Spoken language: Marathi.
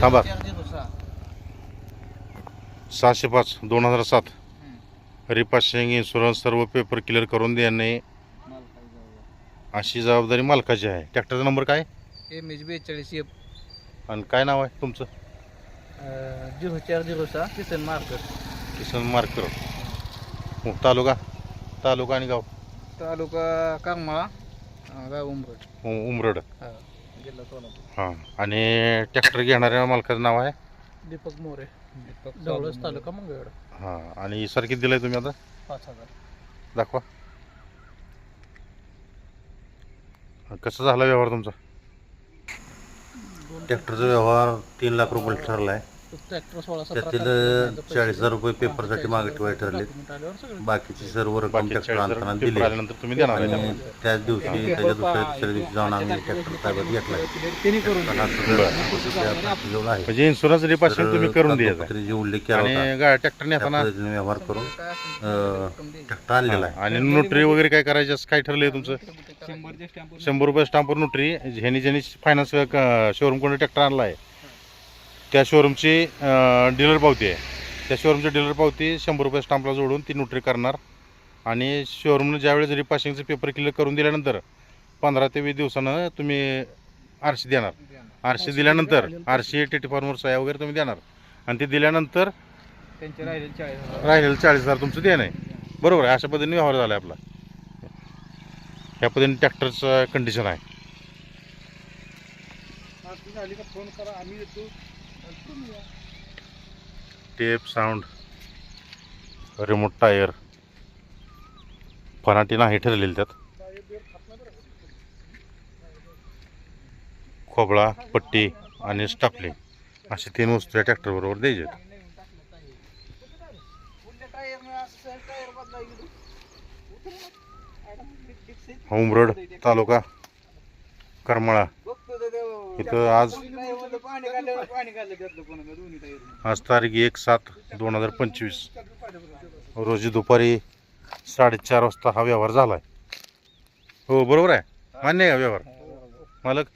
थांबा 406. 605 2007 रिपासिंग इन्शुरन्स सर्व पेपर क्लिअर करून देणे अशी जबाबदारी मालकाची आहे. ट्रॅक्टरचा नंबर काय MH 42F आणि काय नाव आहे तुमचं? 0406 किसन मार्कर. किसन मार्कर. तालुका आणि गाव तालुका करमाळा, गाव उमरड. जिल्हा सोलापूर. हां. आणि ट्रॅक्टर घेणाऱ्या मालकाचं नाव आहे दीपक मोरे, ढवळस तालुका मंगळवेढा. हां. आणि सर किती दिलं आहे तुम्ही आता? 5000. दाखवा. कसा झाला व्यवहार तुमचा? ट्रॅक्टरचा व्यवहार 3 लाख रुपये ठरला आहे. ट्रॅक्टर 16-17 त्यातील 40,000 रुपये पेपरसाठी मागे ठेवायचे ठरले. बाकीची सर्व रक्कम ट्रॅक्टर आणताना दिली आणि त्याच दिवशी त्याच्या तिसऱ्या दिवशी जाऊन आम्ही ट्रॅक्टर ताब्यात घेतला. म्हणजे इन्शुरन्स रिपासिंग तुम्ही करून द्यायचा जे उल्लेख केला होता ट्रॅक्टर नेताना व्यवहार करून ट्रॅक्टर आणलेला आहे. आणि नोटरी वगैरे काय करायचं काय ठरलंय तुमचं? 100 रुपये स्टॅम्पवर नोटरी. ज्यांनी फायनान्स शोरूम कडून ट्रॅक्टर आणला आहे त्या शोरूमची डीलर पावती आहे. त्या शोरूमची डीलर पावती 100 रुपये स्टॅम्पला जोडून ती नोटरी करणार. आणि शोरूमनं ज्यावेळेस रिपासिंगचे पेपर क्लिअर करून दिल्यानंतर 15 ते 20 दिवसानं तुम्ही RC देणार. RC दिल्यानंतर RC TT फॉर्मवर सह्या वगैरे तुम्ही देणार. आणि ते दिल्यानंतर त्यांचे राहिलेले राहिलेलं 40,000 तुमचं देणं आहे. बरोबर आहे. अशा पद्धतीने व्यवहार झाला आहे आपला. ह्या पद्धतीने ट्रॅक्टरचं कंडिशन आहे. फोन करा, आम्ही येतो. टेप साऊंड, रिमोट टायर, फनाटी नाही ठरलेली त्यात. खोबळा, पट्टी आणि स्टापलिंग असे 3 वस्तू या ट्रॅक्टर बरोबर द्यायचे. उमरड तालुका करमाळा इथं आज तारीख 1/7/2025 रोजी दुपारी 4:30 वाजता हा व्यवहार झाला आहे. हो बरोबर आहे. मान्य आहे का व्यवहार मालक?